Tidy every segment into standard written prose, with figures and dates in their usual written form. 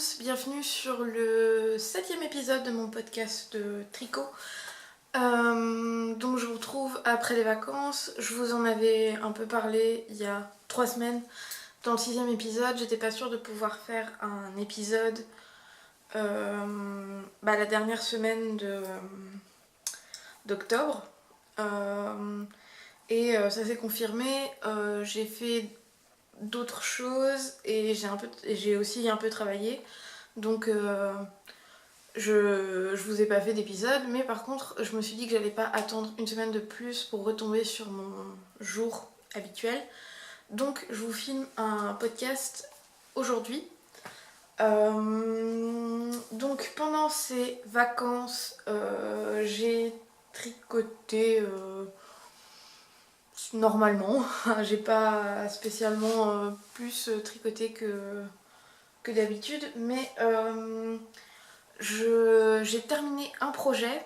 tous, bienvenue sur le 7e épisode de mon podcast de tricot. Donc je vous retrouve après les vacances. Je vous en avais un peu parlé il y a 3 semaines. Dans le 6e épisode, j'étais pas sûre de pouvoir faire un épisode la dernière semaine d'octobre. Ça s'est confirmé. J'ai fait d'autres choses et j'ai aussi un peu travaillé, donc je vous ai pas fait d'épisode, mais par contre je me suis dit que j'allais pas attendre une semaine de plus pour retomber sur mon jour habituel, donc je vous filme un podcast aujourd'hui. Donc pendant ces vacances j'ai tricoté normalement. J'ai pas spécialement plus tricoté que d'habitude, mais j'ai terminé un projet.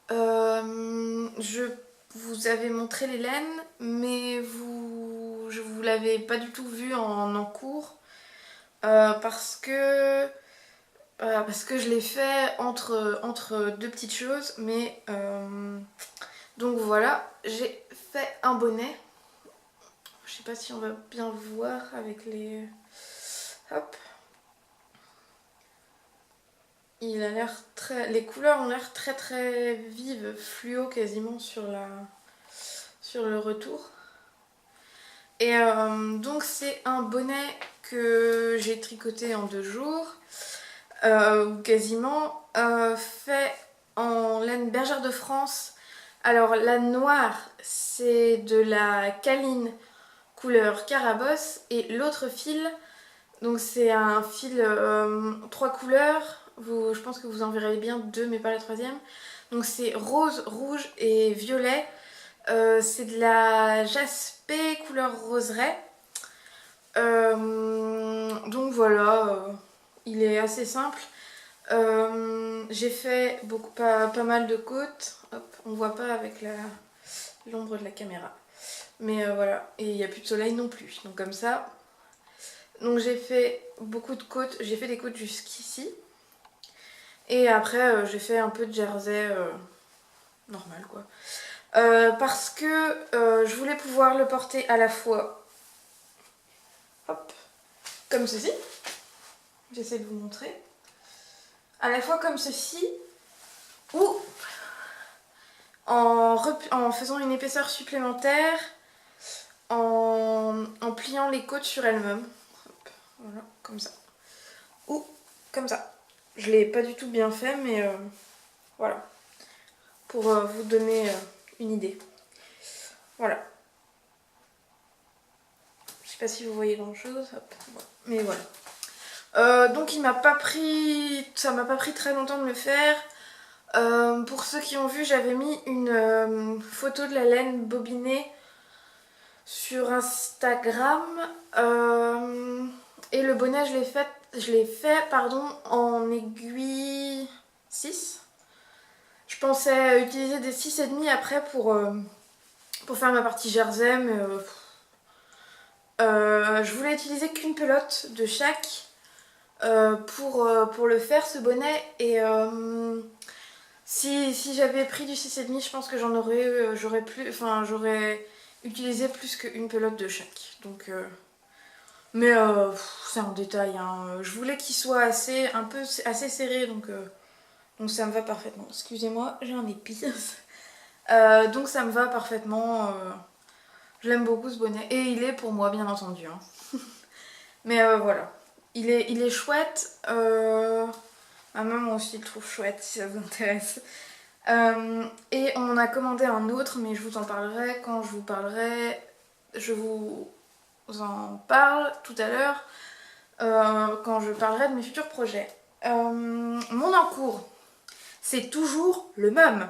Je vous avais montré les laines, mais je vous l'avais pas du tout vu en cours parce que je l'ai fait entre deux petites choses, mais donc voilà, j'ai fait un bonnet. Je sais pas si on va bien voir avec les... Hop. Il a l'air très... Les couleurs ont l'air très très vives, fluo quasiment sur le retour. Et donc c'est un bonnet que j'ai tricoté en 2 jours, quasiment, fait en laine bergère de France. Alors la noire, c'est de la Caline couleur Carabosse, et l'autre fil, donc c'est un fil 3 couleurs, je pense que vous en verrez bien 2 mais pas la 3e. Donc c'est rose, rouge et violet. C'est de la jaspé couleur roseraie. Donc voilà, il est assez simple. J'ai fait pas mal de côtes. Hop, on voit pas avec l'ombre de la caméra. Mais voilà, et il n'y a plus de soleil non plus, donc comme ça. Donc j'ai fait beaucoup de côtes, j'ai fait des côtes jusqu'ici. Et après j'ai fait un peu de jersey normal quoi. Parce que je voulais pouvoir le porter à la fois, hop, comme ceci. J'essaie de vous montrer. À la fois comme ceci, ou en faisant une épaisseur supplémentaire, en pliant les côtes sur elles-mêmes. Voilà, comme ça. Ou comme ça. Je l'ai pas du tout bien fait, mais voilà. Pour vous donner une idée. Voilà. Je sais pas si vous voyez grand chose. Hop, voilà. Mais voilà. Donc ça m'a pas pris très longtemps de le faire. Pour ceux qui ont vu, j'avais mis une photo de la laine bobinée sur Instagram. Et le bonnet, je l'ai fait en aiguille 6. Je pensais utiliser des 6,5 après pour faire ma partie jersey, mais je voulais utiliser qu'une pelote de chaque pour le faire, ce bonnet. Et si j'avais pris du 6,5, je pense que j'aurais utilisé plus qu'une pelote de chaque. Donc mais c'est un détail, hein. Je voulais qu'il soit assez serré, donc ça me va parfaitement. Excusez-moi, j'ai un épi. Donc ça me va parfaitement. Je l'aime beaucoup ce bonnet. Et il est pour moi, bien entendu, hein. Mais voilà. Il est chouette. Ma maman aussi le trouve chouette, si ça vous intéresse. Et on en a commandé un autre, mais je vous en parlerai quand je vous parlerai. Je vous en parle tout à l'heure, quand je parlerai de mes futurs projets. Mon encours, c'est toujours le même.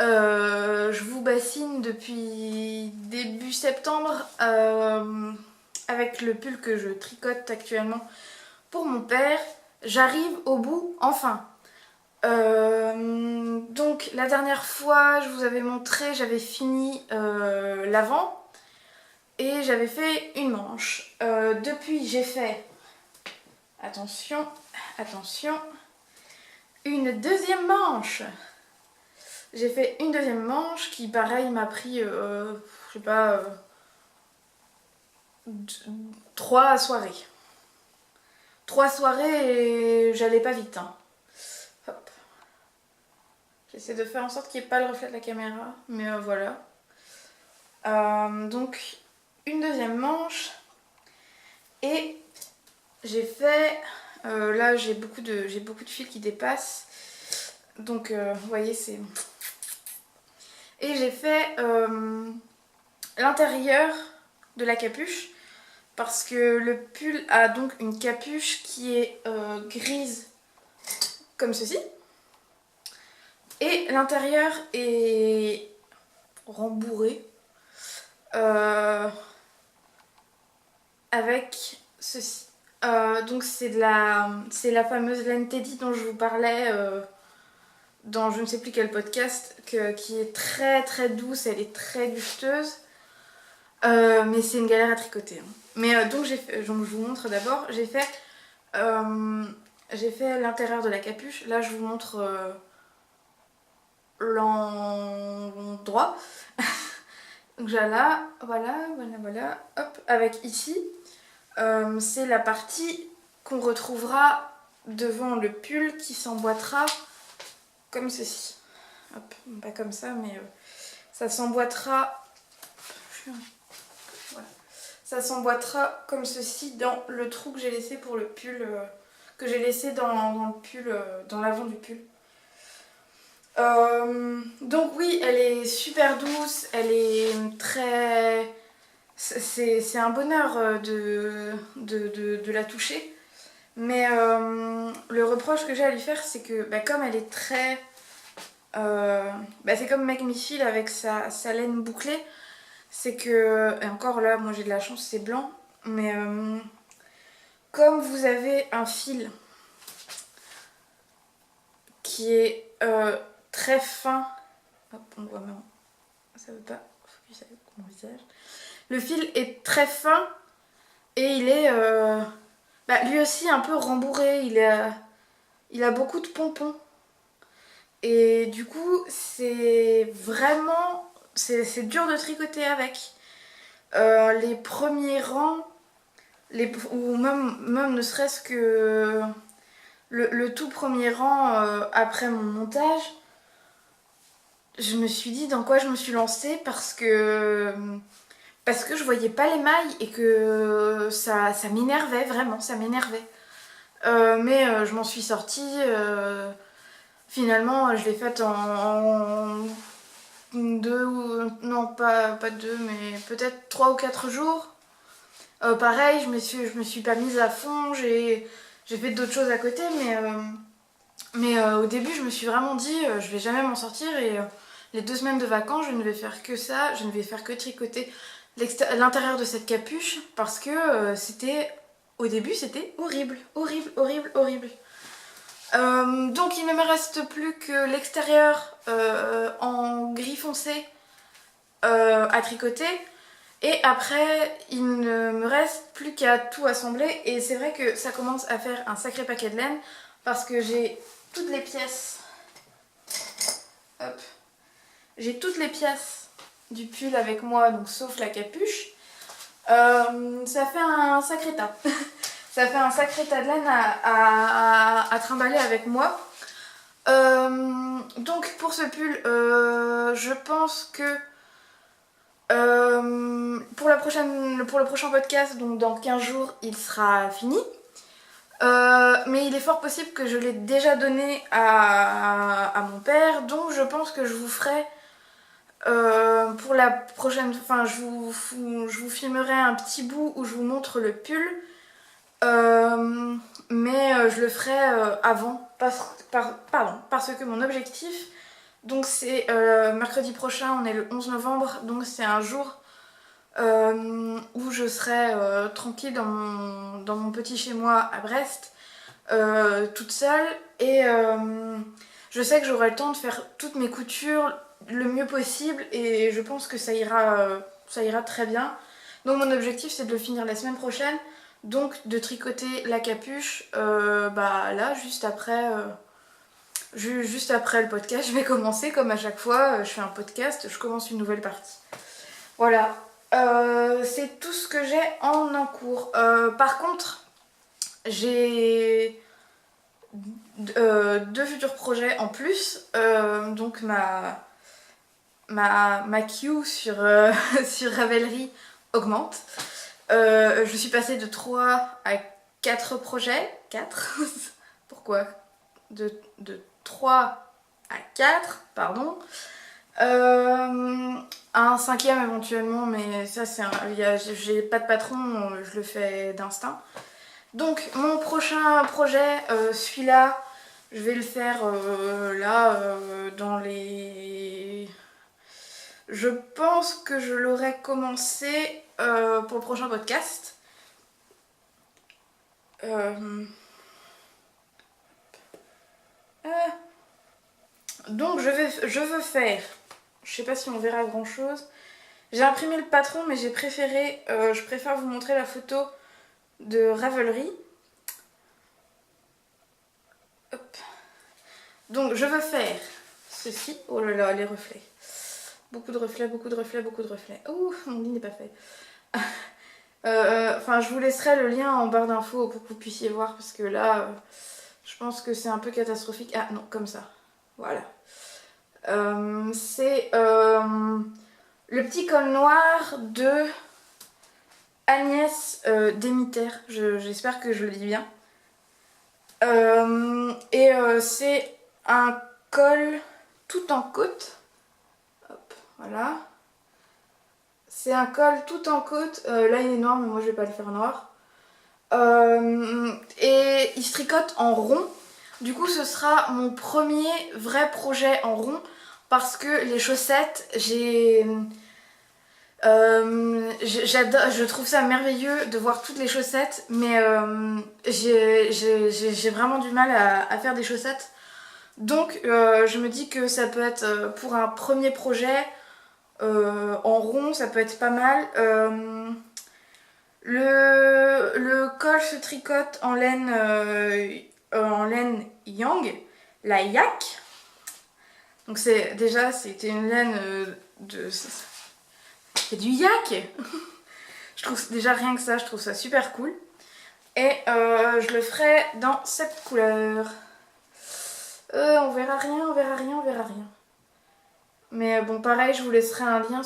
Je vous bassine depuis début septembre avec le pull que je tricote actuellement pour mon père. J'arrive au bout enfin. Donc la dernière fois je vous avais montré, j'avais fini l'avant et j'avais fait une manche. Depuis j'ai fait Attention, attention. Une deuxième manche. J'ai fait une deuxième manche qui, pareil, m'a pris, je sais pas, 3 soirées. 3 soirées et j'allais pas vite. Hein. Hop. J'essaie de faire en sorte qu'il n'y ait pas le reflet de la caméra, mais voilà. Donc, une deuxième manche. Et j'ai fait... là, j'ai beaucoup de fils qui dépassent. Donc, vous voyez, c'est... Et j'ai fait l'intérieur de la capuche. Parce que le pull a donc une capuche qui est grise comme ceci. Et l'intérieur est rembourré avec ceci. Donc c'est la fameuse laine Teddy dont je vous parlais dans je ne sais plus quel podcast, qui est très très douce, elle est très gusteuse. Mais c'est une galère à tricoter. Hein. Mais donc je vous montre d'abord, j'ai fait l'intérieur de la capuche. Là je vous montre l'endroit. Donc voilà, hop, avec ici, c'est la partie qu'on retrouvera devant le pull qui s'emboîtera comme ceci. Hop, pas comme ça, mais ça s'emboîtera. Ça s'emboîtera comme ceci dans le trou que j'ai laissé pour le pull, que j'ai laissé dans le pull, dans l'avant du pull. Donc oui, elle est super douce, elle est très... C'est un bonheur de la toucher. Mais le reproche que j'ai à lui faire, c'est que comme elle est très... c'est comme Make Me Feel avec sa laine bouclée. C'est que, et encore là, moi j'ai de la chance, c'est blanc, mais comme vous avez un fil qui est très fin, hop, on voit même, ça veut pas focuser avec mon visage. Le fil est très fin et il est lui aussi un peu rembourré, il a beaucoup de pompons. Et du coup, c'est vraiment... C'est dur de tricoter avec. Les premiers rangs, ou même ne serait-ce que le tout premier rang après mon montage, je me suis dit dans quoi je me suis lancée parce que je voyais pas les mailles et que ça m'énervait, vraiment, ça m'énervait. Mais je m'en suis sortie. Finalement, je l'ai faite en 2 ou... Non, pas 2, mais peut-être 3 ou 4 jours. Pareil, je me suis pas mise à fond, j'ai fait d'autres choses à côté, mais au début, je me suis vraiment dit, je vais jamais m'en sortir et les 2 semaines de vacances, je ne vais faire que ça, je ne vais faire que tricoter l'intérieur de cette capuche parce que au début, c'était horrible. Donc il ne me reste plus que l'extérieur en gris foncé à tricoter. Et après, il ne me reste plus qu'à tout assembler. Et c'est vrai que ça commence à faire un sacré paquet de laine parce que j'ai toutes les pièces. Hop. J'ai toutes les pièces du pull avec moi, donc sauf la capuche. Ça fait un sacré tas. Ça fait un sacré tas de laine à trimballer avec moi. Donc pour ce pull, je pense que pour le prochain podcast, donc dans 15 jours, il sera fini. Mais il est fort possible que je l'ai déjà donné à mon père, donc je pense que je vous ferai pour la prochaine... Enfin, je vous filmerai un petit bout où je vous montre le pull. Mais je le ferai avant parce que mon objectif donc c'est mercredi prochain, on est le 11 novembre, donc c'est un jour où je serai tranquille dans mon petit chez moi à Brest, toute seule, et je sais que j'aurai le temps de faire toutes mes coutures le mieux possible et je pense que ça ira très bien. Donc mon objectif c'est de le finir la semaine prochaine. Donc de tricoter la capuche, bah là juste après le podcast, je vais commencer comme à chaque fois, je fais un podcast, je commence une nouvelle partie. Voilà, c'est tout ce que j'ai en cours. Par contre, j'ai deux futurs projets en plus, donc ma queue sur, sur Ravelry augmente. Je suis passée de 3 à 4 projets. 4 Pourquoi de 3 à 4, pardon. Un cinquième éventuellement, mais ça j'ai pas de patron, je le fais d'instinct. Donc mon prochain projet, celui-là, je vais le faire là dans les... Je pense que je l'aurai commencé pour le prochain podcast. Donc je veux faire, je sais pas si on verra grand chose. J'ai imprimé le patron, mais je préfère vous montrer la photo de Ravelry. Hop. Donc je veux faire ceci. Oh là là, les reflets. Beaucoup de reflets, beaucoup de reflets, beaucoup de reflets. Ouh, mon lit n'est pas fait. Enfin, je vous laisserai le lien en barre d'infos pour que vous puissiez voir, parce que là, je pense que c'est un peu catastrophique. Ah non, comme ça. Voilà. C'est le petit col noir de Agnès Demeter. J'espère que je le dis bien. C'est un col tout en côte. Hop, voilà. C'est un col tout en côte. Là, il est noir, mais moi, je vais pas le faire noir. Et il se tricote en rond. Du coup, ce sera mon premier vrai projet en rond. Parce que les chaussettes, je trouve ça merveilleux de voir toutes les chaussettes, mais j'ai vraiment du mal à faire des chaussettes. Donc je me dis que ça peut être pour un premier projet en rond, ça peut être pas mal. Le col se tricote en laine yang, la yak. Donc c'était une laine de... C'est du yak. Je trouve déjà rien que ça, je trouve ça super cool. Et je le ferai dans cette couleur. On verra rien, on verra rien, on verra rien. Mais bon, pareil, je vous laisserai un lien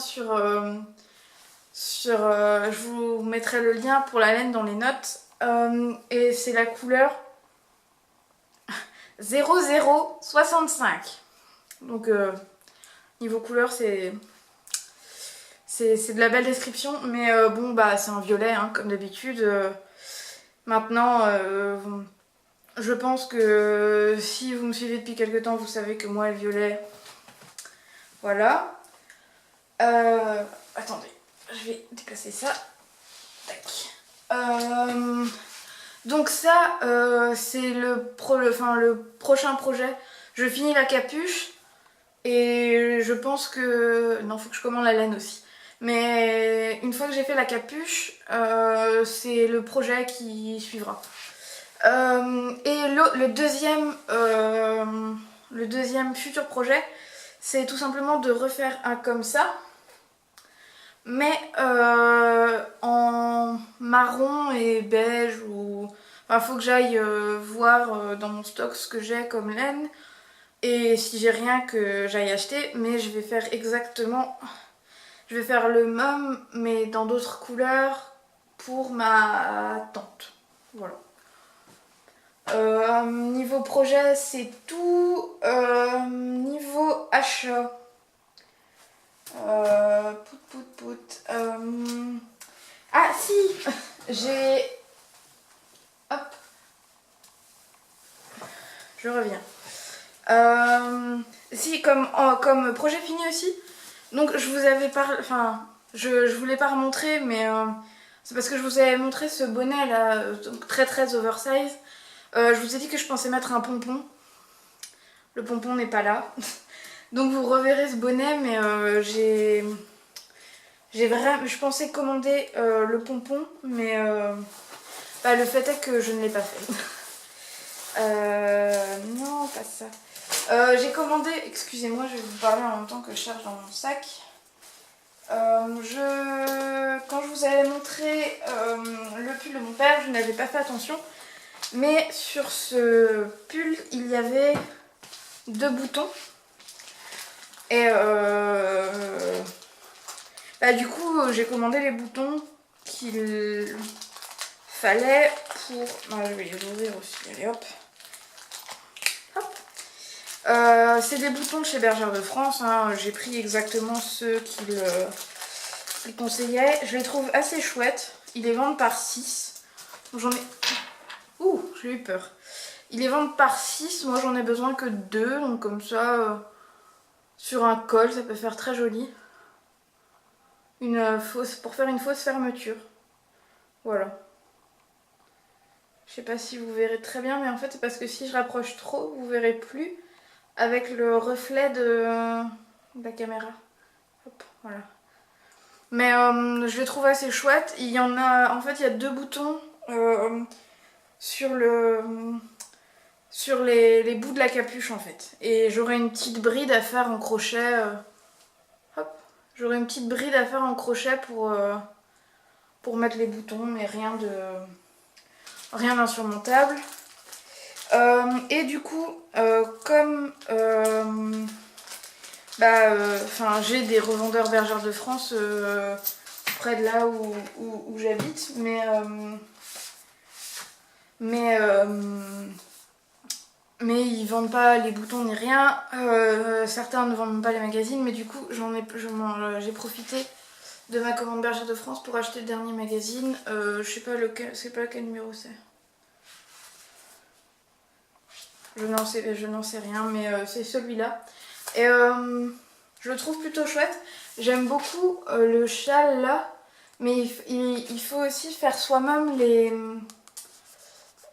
je vous mettrai le lien pour la laine dans les notes. Et c'est la couleur 0065. Donc niveau couleur, c'est de la belle description, mais bon, bah c'est un violet, hein, comme d'habitude. Maintenant, je pense que si vous me suivez depuis quelques temps, vous savez que moi, le violet, voilà. Attendez, je vais déplacer ça. Tac. Donc ça, c'est le prochain projet. Je finis la capuche et je pense que... Non, faut que je commande la laine aussi. Mais une fois que j'ai fait la capuche, c'est le projet qui suivra. Et le deuxième futur projet, c'est tout simplement de refaire un comme ça, mais en marron et beige. Enfin, faut que j'aille voir dans mon stock ce que j'ai comme laine et si j'ai rien que j'aille acheter, mais je vais faire le même mais dans d'autres couleurs pour ma tante. Voilà. Niveau projet, c'est tout. Niveau achat, ah si, j'ai... Hop. Je reviens. Si, comme projet fini aussi. Donc je vous avais parlé... Enfin, je vous l'ai pas remontré, mais c'est parce que je vous avais montré ce bonnet là, très très oversize. Je vous ai dit que je pensais mettre un pompon. Le pompon n'est pas là. Donc vous reverrez ce bonnet, mais je pensais commander le pompon, mais Bah, le fait est que je ne l'ai pas fait. Non, pas ça. J'ai commandé, excusez-moi, je vais vous parler en même temps que je cherche dans mon sac. Quand je vous avais montré le pull de mon père, je n'avais pas fait attention. Mais sur ce pull, il y avait 2 boutons. Et bah, du coup, j'ai commandé les boutons qu'il fallait pour... Ah, je vais les ouvrir aussi, allez hop. C'est des boutons de chez Bergère de France, hein. J'ai pris exactement ceux qu'il conseillait. Je les trouve assez chouettes. Ils les vendent par 6. J'en ai... Ouh, j'ai eu peur. Ils les vendent par 6, moi j'en ai besoin que 2, donc comme ça, sur un col, ça peut faire très joli. Pour faire une fausse fermeture. Voilà. Je sais pas si vous verrez très bien, mais en fait c'est parce que si je rapproche trop, vous verrez plus avec le reflet de la caméra. Hop, voilà. Mais je les trouve assez chouettes. Il y en a, en fait, il y a 2 boutons sur les bouts de la capuche en fait. Et j'aurai une petite bride à faire en crochet. Hop, j'aurai une petite bride à faire en crochet pour mettre les boutons, mais rien d'insurmontable. Et du coup, comme j'ai des revendeurs Bergère de France près de là où j'habite, mais ils vendent pas les boutons ni rien. Certains ne vendent pas les magazines, mais du coup j'ai profité de ma commande Bergère de France pour acheter le dernier magazine. Je sais pas quel numéro c'est. Je n'en sais rien, mais c'est celui-là. Et je le trouve plutôt chouette. J'aime beaucoup le châle là, mais il faut aussi faire soi-même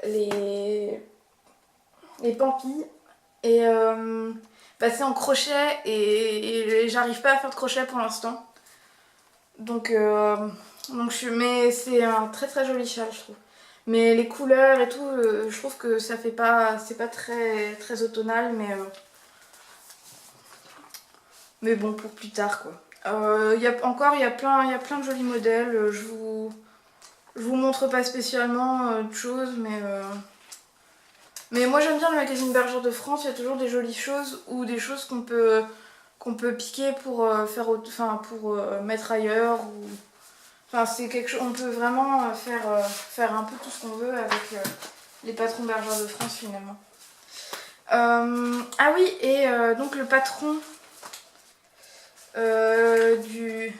les pampilles. Et c'est en crochet et j'arrive pas à faire de crochet pour l'instant. Donc mais c'est un très très joli châle, je trouve. Mais les couleurs et tout, je trouve que ça fait pas, c'est pas très, très automnal, mais bon, pour plus tard quoi. Il y a plein de jolis modèles. Je vous montre pas spécialement de choses, mais moi j'aime bien le magazine Bergère de France. Il y a toujours des jolies choses ou des choses qu'on peut piquer pour mettre ailleurs ou... Enfin, c'est quelque chose, on peut vraiment faire un peu tout ce qu'on veut avec les patrons Bergère de France finalement. Ah oui, et donc le patron du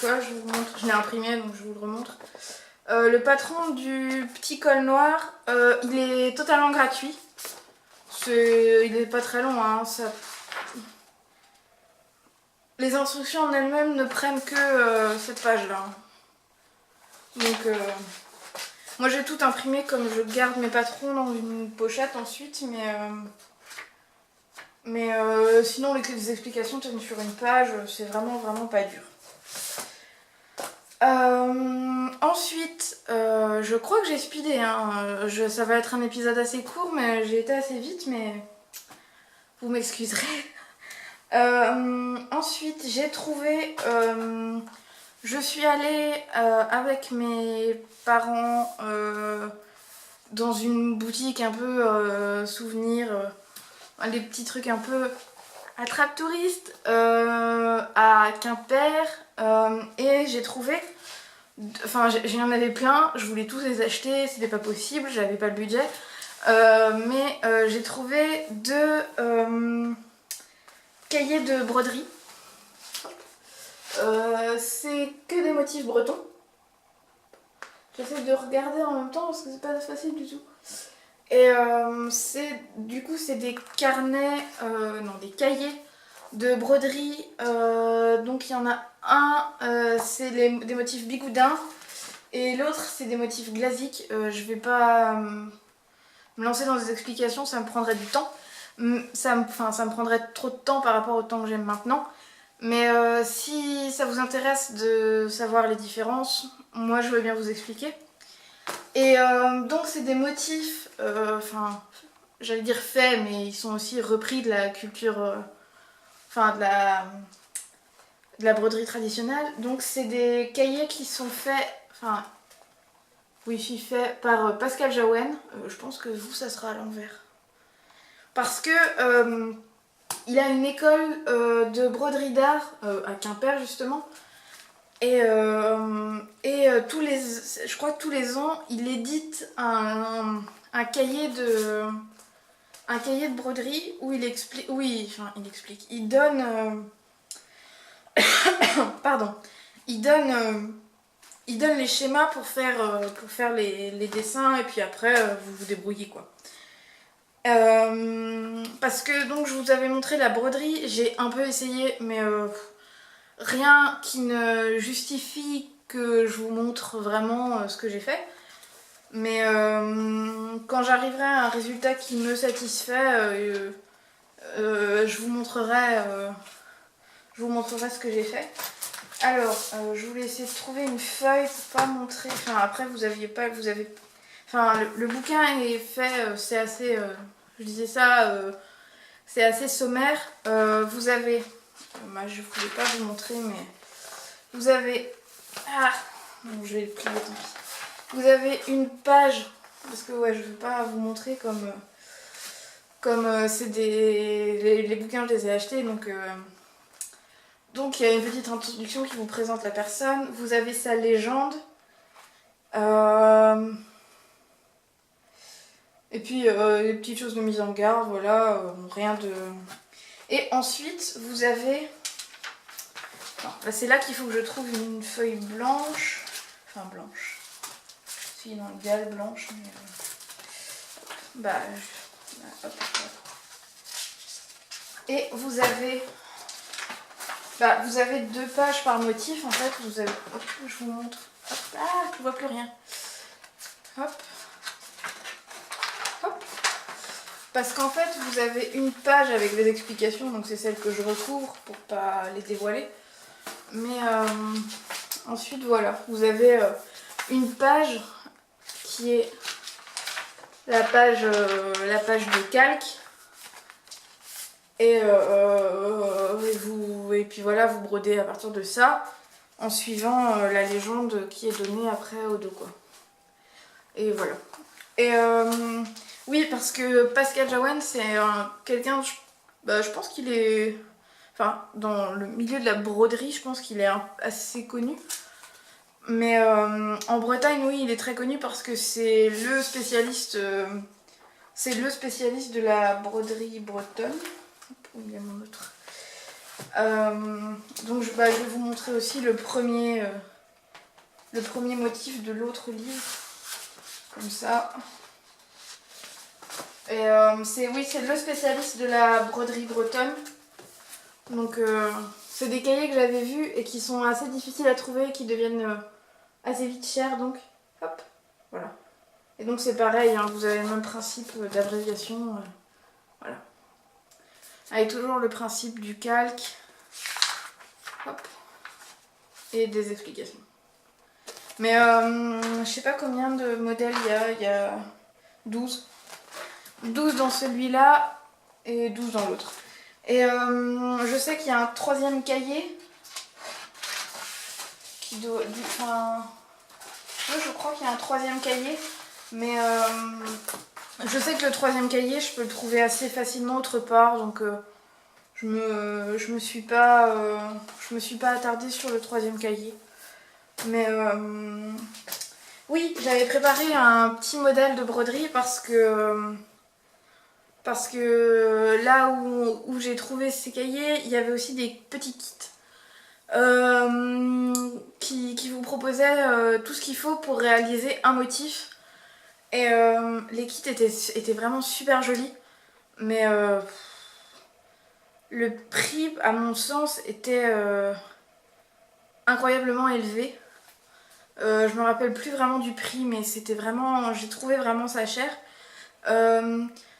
col, je vous montre, je l'ai imprimé donc je vous le remontre. Le patron du petit col noir, il est totalement gratuit. Il est pas très long, hein, Les instructions en elles-mêmes ne prennent que cette page-là. Donc, moi j'ai tout imprimé comme je garde mes patrons dans une pochette ensuite, mais sinon les explications tiennent sur une page, c'est vraiment vraiment pas dur. Ensuite, je crois que j'ai speedé, hein. Ça va être un épisode assez court, mais j'ai été assez vite, mais vous m'excuserez. Ensuite, j'ai trouvé... je suis allée avec mes parents dans une boutique un peu souvenir, des petits trucs un peu attrape-touristes à Quimper, et j'ai trouvé... Enfin, j'en avais plein, je voulais tous les acheter, c'était pas possible, j'avais pas le budget. Mais j'ai trouvé 2 cahiers de broderie. C'est que des motifs bretons. J'essaie de regarder en même temps parce que c'est pas facile du tout. Et du coup c'est des carnets, des cahiers de broderie. Donc il y en a un, c'est des motifs bigoudins et l'autre c'est des motifs glaziques. Je vais pas me lancer dans des explications, ça me prendrait du temps. Ça me prendrait trop de temps par rapport au temps que j'ai maintenant. Mais si ça vous intéresse de savoir les différences, moi je veux bien vous expliquer. Et donc c'est des motifs, enfin j'allais dire faits, mais ils sont aussi repris de la culture, enfin de la broderie traditionnelle. Donc c'est des cahiers qui sont faits, enfin oui, fait par Pascal Jaouen. Je pense que vous, ça sera à l'envers. Parce que il a une école de broderie d'art à Quimper justement. Et je crois que tous les ans, il édite un cahier de broderie où il explique, il donne, pardon, il donne les schémas pour faire les dessins et puis après vous vous débrouillez quoi. Parce que donc je vous avais montré la broderie, j'ai un peu essayé mais rien qui ne justifie que je vous montre vraiment ce que j'ai fait. Mais quand j'arriverai à un résultat qui me satisfait, je vous montrerai ce que j'ai fait. Alors, je voulais essayer de trouver une feuille pour pas montrer. Enfin, après, vous avez. Enfin, le bouquin est fait, c'est assez. Je disais ça, c'est assez sommaire. Vous avez. Je voulais pas vous montrer, mais. Vous avez. Ah bon, je vais le plier, tant pis. Vous avez une page. Parce que, ouais, je veux pas vous montrer comme c'est des. Les bouquins, je les ai achetés, donc. Donc il y a une petite introduction qui vous présente la personne. Vous avez sa légende. Et puis des petites choses de mise en garde, voilà, rien de... Et ensuite, vous avez... Là, c'est là qu'il faut que je trouve une feuille blanche. Enfin, blanche. Si, dans l'idéal, blanche, mais... hop. Et vous avez... vous avez 2 pages par motif, en fait. Vous avez... Hop, je vous montre. Hop, je ne vois plus rien. Hop. Hop. Parce qu'en fait, vous avez une page avec des explications, donc c'est celle que je recouvre pour pas les dévoiler. Mais ensuite, voilà, vous avez une page qui est la page de calque. Et puis voilà, vous brodez à partir de ça, en suivant la légende qui est donnée après au dos, quoi. Et voilà. Et oui, parce que Pascal Jaouen, c'est quelqu'un, je pense qu'il est... Enfin, dans le milieu de la broderie, je pense qu'il est assez connu. Mais en Bretagne, oui, il est très connu parce que c'est le spécialiste... de la broderie bretonne. Il y a mon autre. Donc je vais vous montrer aussi le premier motif de l'autre livre. Comme ça. Et c'est le spécialiste de la broderie bretonne. Donc c'est des cahiers que j'avais vus et qui sont assez difficiles à trouver et qui deviennent assez vite chers. Donc hop, voilà. Et donc c'est pareil, hein, vous avez le même principe d'abréviation. Voilà. Avec toujours le principe du calque. Hop. Et des explications. Mais je sais pas combien de modèles il y a 12. 12 dans celui-là et 12 dans l'autre. Et je sais qu'il y a un 3e cahier qui doit... je crois qu'il y a un 3e cahier, mais je sais que le 3e cahier, je peux le trouver assez facilement autre part, donc je me suis pas attardée sur le 3e cahier. Mais oui, j'avais préparé un petit modèle de broderie parce que là où j'ai trouvé ces cahiers, il y avait aussi des petits kits qui vous proposaient tout ce qu'il faut pour réaliser un motif. Et les kits étaient vraiment super jolis, mais le prix, à mon sens, était incroyablement élevé. Je me rappelle plus vraiment du prix, mais c'était vraiment... J'ai trouvé vraiment ça cher.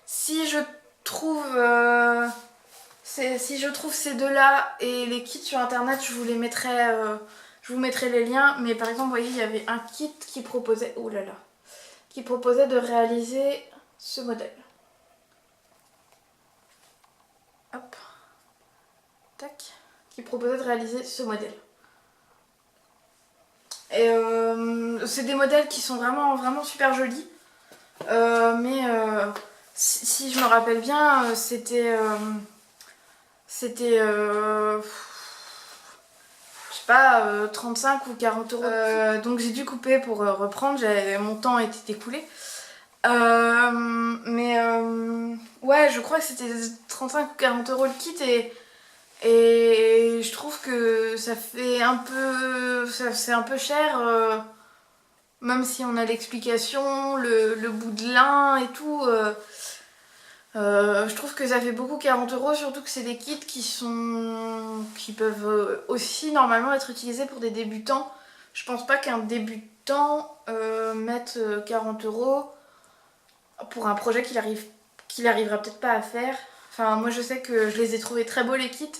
Si je trouve ces deux-là et les kits sur internet, je vous mettrai les liens. Mais par exemple, vous voyez, il y avait un kit qui proposait... Oh là là. qui proposait de réaliser ce modèle. Hop. Tac. Qui proposait de réaliser ce modèle. Et c'est des modèles qui sont vraiment, vraiment super jolis. Mais si je me rappelle bien, c'était je sais pas, 35 ou 40 euros. Donc j'ai dû couper pour reprendre, mon temps était écoulé. Ouais, je crois que c'était 35 ou 40 euros le kit et je trouve que ça fait un peu, c'est un peu cher, même si on a l'explication, le bout de lin et tout. Je trouve que ça fait beaucoup 40 euros, surtout que c'est des kits qui peuvent aussi normalement être utilisés pour des débutants. Je pense pas qu'un débutant mette 40 euros pour un projet qu'il arrivera peut-être pas à faire. Enfin, moi je sais que je les ai trouvés très beaux les kits,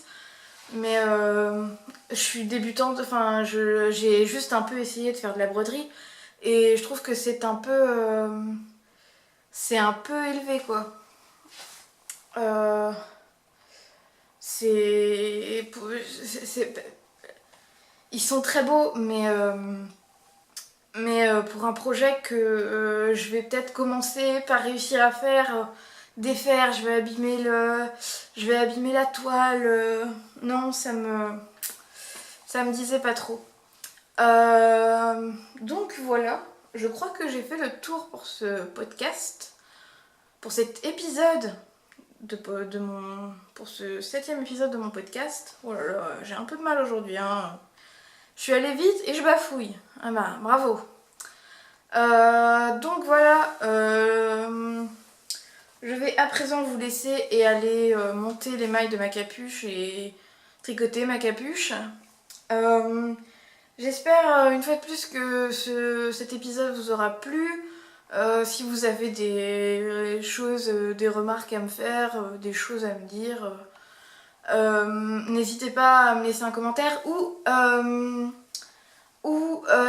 mais je suis débutante, enfin j'ai juste un peu essayé de faire de la broderie et je trouve que c'est un peu élevé quoi. Ils sont très beaux, mais pour un projet que je vais peut-être commencer par réussir à faire, défaire, je vais abîmer la toile. Non, ça me disait pas trop. Donc voilà, je crois que j'ai fait le tour pour ce podcast, pour cet épisode pour ce 7e épisode de mon podcast. Oh là là, j'ai un peu de mal aujourd'hui, hein. Je suis allée vite et je bafouille. Ah bah, bravo. Donc voilà, je vais à présent vous laisser et aller monter les mailles de ma capuche et tricoter ma capuche. J'espère une fois de plus que cet épisode vous aura plu. Si vous avez des choses, des remarques à me faire, des choses à me dire, n'hésitez pas à me laisser un commentaire ou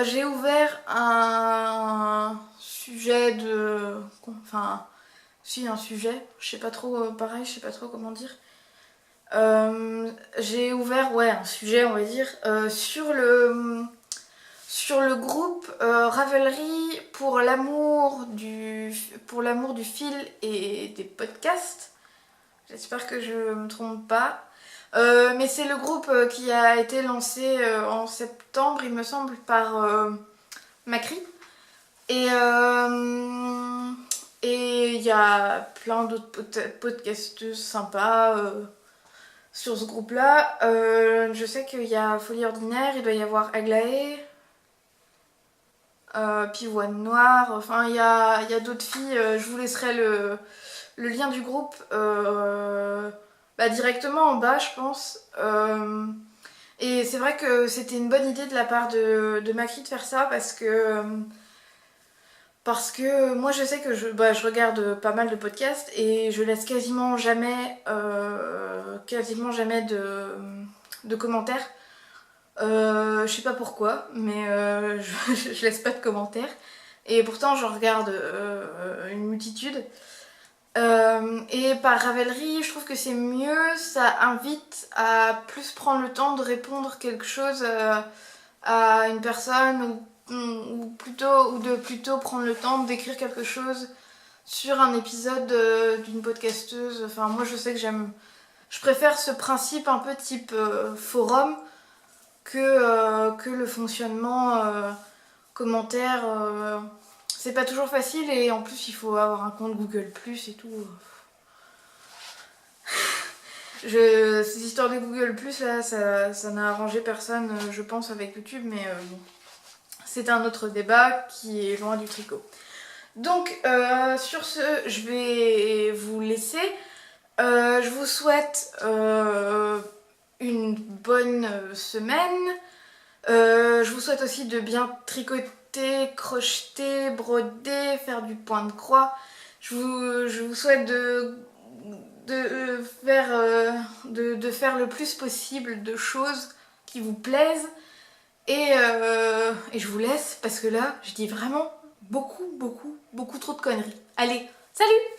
j'ai ouvert un sujet de... Enfin, si, un sujet, je sais pas trop, pareil, je sais pas trop comment dire. J'ai ouvert, ouais, un sujet, on va dire, sur le groupe Ravelry pour l'amour du fil et des podcasts. J'espère que je me trompe pas. Mais c'est le groupe qui a été lancé en septembre, il me semble, par Macri. Et il y a plein d'autres podcasteuses sympas sur ce groupe-là. Je sais qu'il y a Folie Ordinaire, il doit y avoir Aglaé. Pivoine Noire, enfin il y a d'autres filles, je vous laisserai le lien du groupe directement en bas je pense. Et c'est vrai que c'était une bonne idée de la part de Macri de faire ça parce que moi je sais que je regarde pas mal de podcasts et je laisse quasiment jamais de commentaires. Je sais pas pourquoi, mais je laisse pas de commentaires. Et pourtant, j'en regarde une multitude. Et par Ravelry, je trouve que c'est mieux. Ça invite à plus prendre le temps de répondre quelque chose à une personne ou de plutôt prendre le temps d'écrire quelque chose sur un épisode d'une podcasteuse. Enfin, moi, je sais que je préfère ce principe un peu type forum que le fonctionnement commentaire. C'est pas toujours facile et en plus il faut avoir un compte Google Plus et tout. Ces histoires de Google Plus là, ça n'a arrangé personne, je pense, avec YouTube, mais bon, c'est un autre débat qui est loin du tricot. Donc sur ce, je vais vous laisser. Je vous souhaite une bonne semaine. Je vous souhaite aussi de bien tricoter, crocheter, broder, faire du point de croix. Je vous souhaite de faire le plus possible de choses qui vous plaisent. Et je vous laisse parce que là, je dis vraiment beaucoup beaucoup trop de conneries. Allez, salut!